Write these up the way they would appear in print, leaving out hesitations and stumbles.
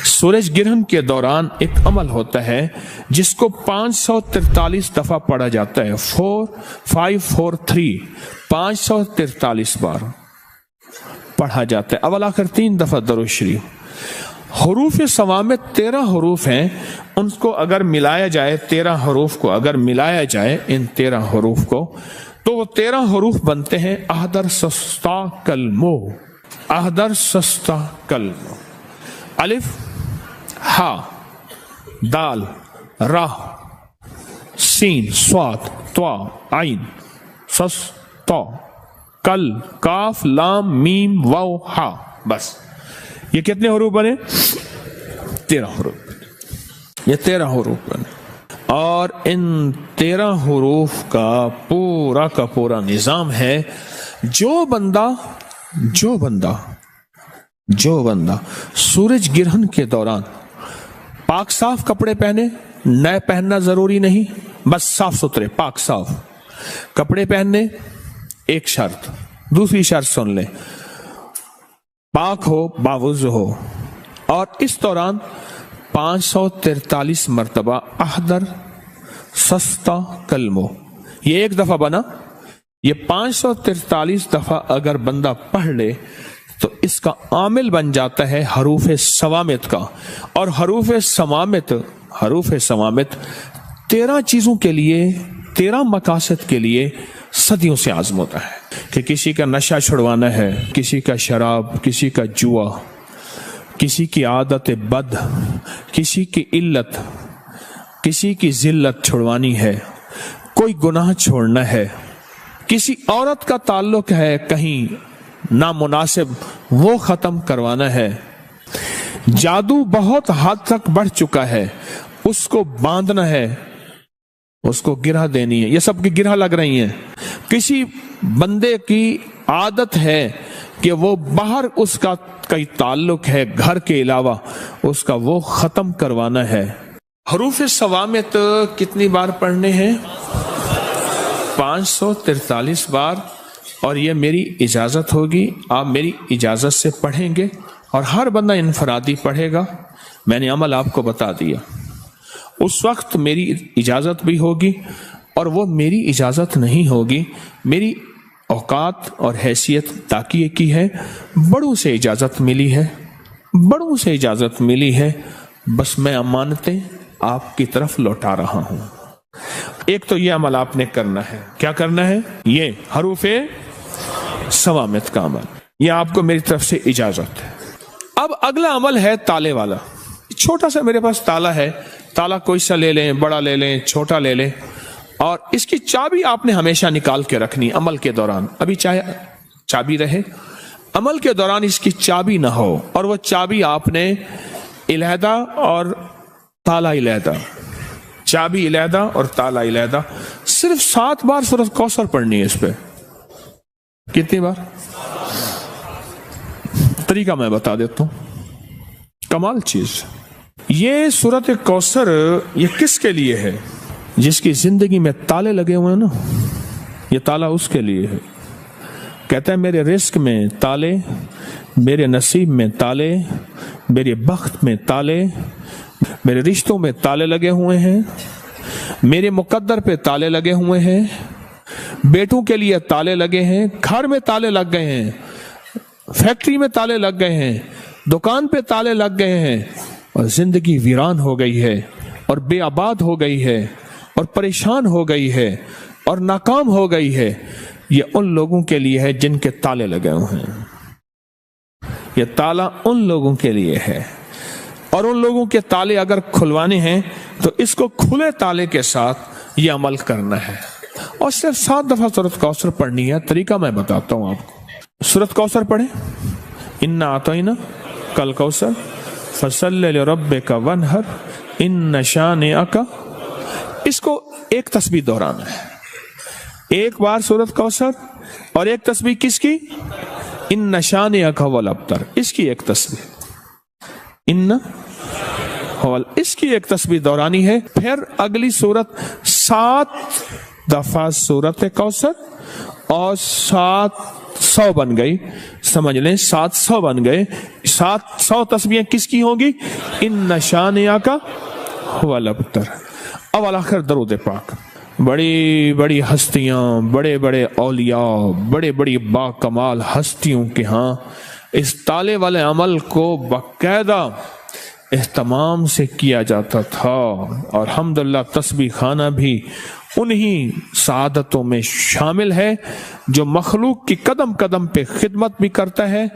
सूरज ग्रहण के दौरान एक अमल होता है जिसको 543 दफा पढ़ा जाता है। 4543 543 बार पढ़ा जाता है। अवल आखिर 3 दफा दरूद शरीफ। हरूफ सवा में 13 हरूफ हैं, उनको अगर मिलाया जाए, 13 हरूफ को अगर मिलाया जाए इन 13 हरूफ को, तो वो 13 हरूफ बनते हैं अहदर सस्ता कलमो। अहदर सस्ता कलमो। अलिफ, हा, दाल, रा, सीन, स्वाद, त्वा, आइन, सस, तौ, कल, काफ, लाम, मीम, वाव, हा। बस ये कितने हरूफ बने? 13 हरूफ। ये 13 हरूफ बने और इन 13 हरूफ का पूरा निजाम है। जो बंदा सूरज ग्रहण के दौरान पाक साफ कपड़े पहने, नए पहनना जरूरी नहीं, बस साफ सुथरे पाक साफ कपड़े पहनने, एक शर्त। दूसरी शर्त सुन ले, पाक हो, बावुज़ु हो, और इस दौरान 543 मर्तबा अहदर सस्ता कलमो। ये एक दफा बना, ये 543 दफा अगर बंदा पढ़ ले तो इसका आमिल बन जाता है हरूफ सवामित का। और हरूफ सवामित 13 चीजों के लिए, 13 मकासद के लिए सदियों से आज़म होता है कि किसी का नशा छुड़वाना है, किसी का शराब, किसी का जुआ, किसी की आदत बद, किसी की इल्लत, किसी की जिल्लत छुड़वानी है, कोई गुनाह छोड़ना है, किसी औरत का ताल्लुक है कहीं नामुनासिब, वो खत्म करवाना है, जादू बहुत हद तक बढ़ चुका है, उसको बांधना है, उसको गिरह देनी है, ये सब की गिरह लग रही हैं। किसी बंदे की आदत है कि वो बाहर उसका कई ताल्लुक है घर के अलावा, उसका वो खत्म करवाना है। हरूफ सवामित कितनी बार पढ़ने हैं? 543 बार। और ये मेरी इजाजत होगी, आप मेरी इजाजत से पढ़ेंगे और हर बंदा इनफरादी पढ़ेगा। मैंने अमल आपको बता दिया, उस वक्त मेरी इजाजत भी होगी और वो मेरी इजाजत नहीं होगी। मेरी औकात और हैसियत ताकिए की है, बड़ों से इजाजत मिली है, बड़ों से इजाजत मिली है, बस मैं अमानतें आपकी तरफ लौटा रहा हूं। एक तो ये अमल आपने करना है। क्या करना है? ये हरूफे सवामित का अमल, ये आपको मेरी तरफ से इजाजत है। अब अगला अमल है ताले वाला। छोटा सा मेरे पास ताला है, ताला कोई सा ले लें, बड़ा ले लें, छोटा ले लें, और इसकी चाबी आपने हमेशा निकाल के रखनी अमल के दौरान। अभी चाहे चाबी रहे, अमल के दौरान इसकी चाबी ना हो, और वो चाबी आपने इलहदा और ताला इलहदा, चाबी इलहदा और ताला इलहदा, सिर्फ 7 बार सूरत कौसर पढ़नी है इस पे। कितनी बार? तरीका मैं बता देता हूं, कमाल चीज। ये सूरत कौसर ये किसके लिए है? जिसकी जिंदगी में ताले लगे हुए हैं ना, ये ताला उसके लिए है। कहता है मेरे रिस्क में ताले, मेरे नसीब में ताले, मेरे बख्त में ताले, मेरे रिश्तों में ताले लगे हुए हैं, मेरे मुकद्दर पे ताले लगे हुए हैं, बेटों के लिए ताले लगे हैं, घर में ताले लग गए हैं, फैक्ट्री में ताले लग गए हैं, दुकान पे ताले लग गए हैं, और जिंदगी वीरान हो गई है और बेआबाद हो गई है और परेशान हो गई है और नाकाम हो गई है। ये उन लोगों के लिए है जिनके ताले लगे हुए हैं। ये ताला उन लोगों के लिए है, और उन लोगों के ताले अगर खुलवाने हैं तो इसको खुले ताले के साथ ये अमल करना है, और सिर्फ 7 दफा सूरत कौसर पढ़नी है। तरीका मैं बताता हूं आपको। सूरत कौसर पढ़े, इन्ना आतैना कल कौसर फसल्लि लिरब्बिका वन्हर इन्न शानिअका। इसको एक तस्बीह दोहराना है, एक बार सूरत कौसर और एक तस्बीह किसकी? इन्न शानिअका वल अब्तर, इसकी एक तस्बीह इन्न वल, इसकी एक तस्बीह दोहरानी है। फिर अगली सूरत 7 दफा सूरत कौसर और 7 700 बन गई, समझ लें 700 बन गए। 700 तस्बीहें किसकी होंगी? इन्ना शानिया का हुवल अबतर। अवल आखिर दरूद पाक। बड़ी बड़ी हस्तियां, बड़े बड़े औलिया, बड़े बड़ी बाकमाल हस्तियों के यहाँ इस ताले वाले अमल को बाकायदा एहतमाम से किया जाता था। और हम्दुलिल्लाह तस्बीह खाना भी उन्हीं सआदतों में शामिल है जो मखलूक की कदम कदम पे खिदमत भी करता है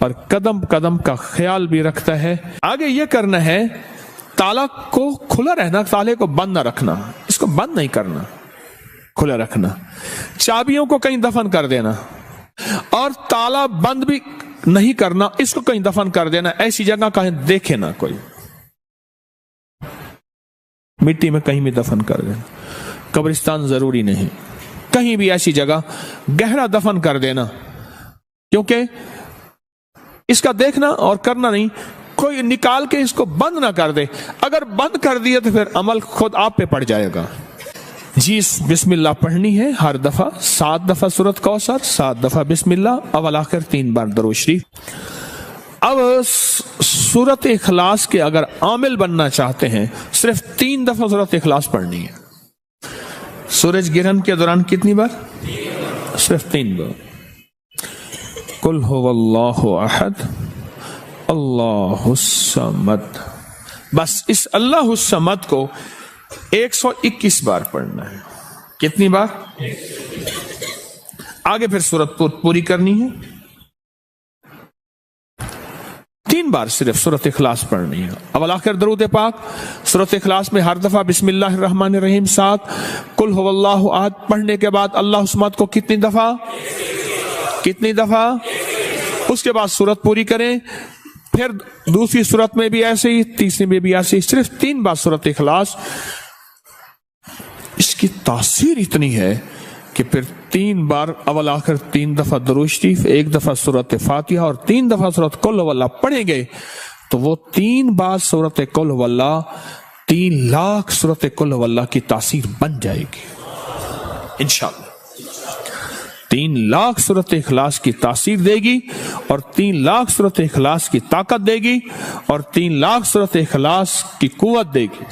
और कदम कदम का ख्याल भी रखता है। आगे ये करना है, ताला को खुला रहना, ताले को बंद ना रखना, इसको बंद नहीं करना, खुला रखना। चाबियों को कहीं दफन कर देना और ताला बंद भी नहीं करना, इसको कहीं दफन कर देना। ऐसी जगह कहीं देखे ना कोई, मिट्टी में कहीं भी दफन कर देना। कब्रिस्तान जरूरी नहीं, कहीं भी ऐसी जगह गहरा दफन कर देना, क्योंकि इसका देखना और करना नहीं। कोई निकाल के इसको बंद ना कर दे, अगर बंद कर दिया तो फिर अमल खुद आप पे पड़ जाएगा। जी बिस्मिल्लाह पढ़नी है हर दफा, 7 दफा सूरत कौसर, 7 दफा बिस्मिल्लाह, अवल आखिर 3 बार दरूद शरीफ। अब सूरत इखलास के अगर आमिल बनना चाहते हैं, सिर्फ 3 दफा सूरत इखलास पढ़नी है। सूरज गिरहन के दौरान कितनी बार? सिर्फ 3 बार। कुल हुवल्लाहु अहद अल्लाहुस समद। बस इस अल्लाहुस समद को 121 बार पढ़ना है। कितनी बार? आगे फिर सूरत पूरी करनी है। 3 बार सिर्फ सूरत इखलास पढ़नी है। अवल आखिर दरूद पाक। सूरत इखलास में हर दफा बिस्मिल्लाहिर्रहमानिर्रहीम 7, कुल हुवल्लाहु अहद पढ़ने के बाद अल्लाहुस समद को कितनी दफा? कितनी दफा? उसके बाद सूरत पूरी करें। फिर दूसरी सूरत में भी ऐसे ही, तीसरी में भी ऐसे ही, सिर्फ 3 बार सूरत इखलास। इसकी तासीर इतनी है कि फिर 3 बार अवल आखिर 3 दफा दरूद शरीफ, 1 दफा सूरत फातिहा और 3 दफा सूरत कुल हुवल्लाह पढ़ेंगे तो वो 3 बार सूरत कुल हुवल्लाह 3 लाख सूरत कुल हुवल्लाह की तासीर बन जाएगी इंशाअल्लाह। 3 लाख सूरत इखलास की तासीर देगी और 3 लाख सूरत इखलास की ताकत देगी और 3 लाख सूरत इखलास की कुव्वत देगी।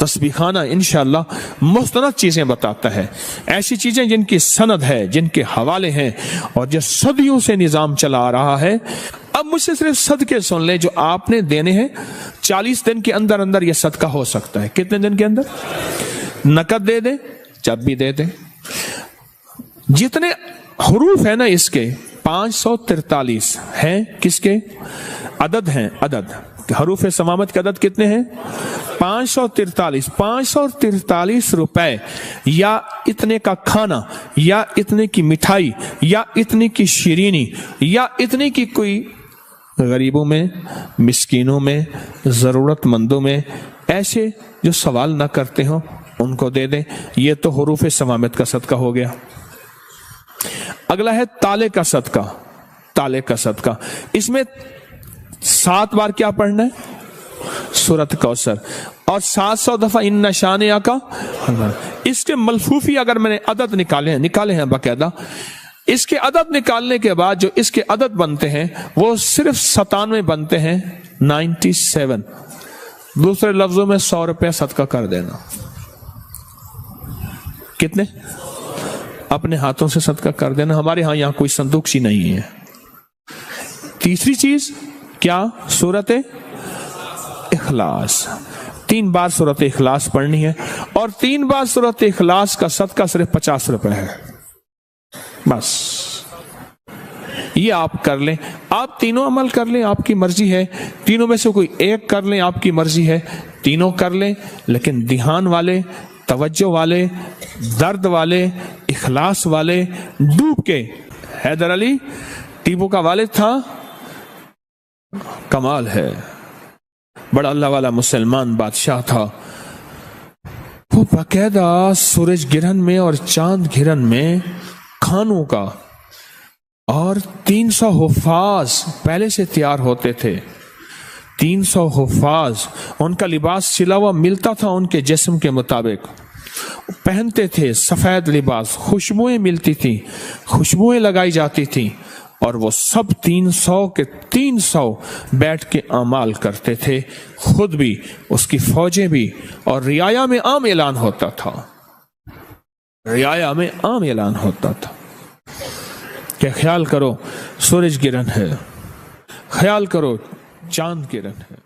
तस्बीखाना इंशाअल्लाह मुस्तनद चीजें बताता है, ऐसी चीजें जिनकी सनद है, जिनके हवाले हैं और जो सदियों से निजाम चला आ रहा है। अब मुझसे सिर्फ सदके सुन ले जो आपने देने हैं। 40 दिन के अंदर अंदर यह सदका हो सकता है। कितने दिन के अंदर? नकद दे दे, जब भी दे दे। जितने हरूफ है ना इसके 543 हैं। किसके? अदद हैं, अदद। हरूफ समामत के अदद कितने हैं? 543। 543 रुपए या इतने का खाना या इतने की मिठाई या इतने की शीरीनी या इतने की कोई गरीबों में, मिस्कीनों में, जरूरतमंदों में, ऐसे जो सवाल ना करते हो उनको दे दें। ये तो हरूफ समामत का सदका हो गया। अगला है ताले का सदका। ताले का सदका, इसमें 7 बार क्या पढ़ना है? सूरत कौसर और 700 दफा इन्ना शानिया का। इसके मलफूफी अगर मैंने अदद निकाले हैं बाकायदा, इसके अदद निकालने के बाद जो इसके अदद बनते हैं वो सिर्फ 97 बनते हैं, 97। दूसरे लफ्जों में 100 रुपया सदका कर देना। कितने? अपने हाथों से सदका कर देना। हमारे यहां कोई संदूक सी नहीं है। तीसरी चीज क्या? सूरत इखलास। 3 बार सूरत इखलास पढ़नी है और 3 बार सूरत इखलास का सदका सिर्फ 50 रुपए है। बस ये आप कर लें। आप तीनों अमल कर लें, आपकी मर्जी है। तीनों में से कोई एक कर लें, आपकी मर्जी है। तीनों कर लें, लेकिन ध्यान वाले, तवज्जो वाले, दर्द वाले, इखलास वाले, डूब के। हैदर अली टीपू का वालिद था, कमाल है, बड़ा अल्लाह वाला मुसलमान बादशाह था। वो बाकायदा सूरज गिरहन में और चांद गिरहन में खानों का और 300 हुफाज पहले से तैयार होते थे। 300 हुफाज, उनका लिबास सिला हुआ मिलता था उनके जिस्म के मुताबिक। پہنتے تھے سفید لباس، خوشبوئیں ملتی تھی، خوشبوئیں لگائی جاتی تھی، اور وہ سب 300 کے 300 بیٹھ کے اعمال کرتے تھے، خود بھی، اس کی فوجیں بھی، اور رعایا میں عام اعلان ہوتا تھا، رعایا میں عام اعلان ہوتا تھا کہ خیال کرو سورج گرہن ہے، خیال کرو چاند گرہن ہے۔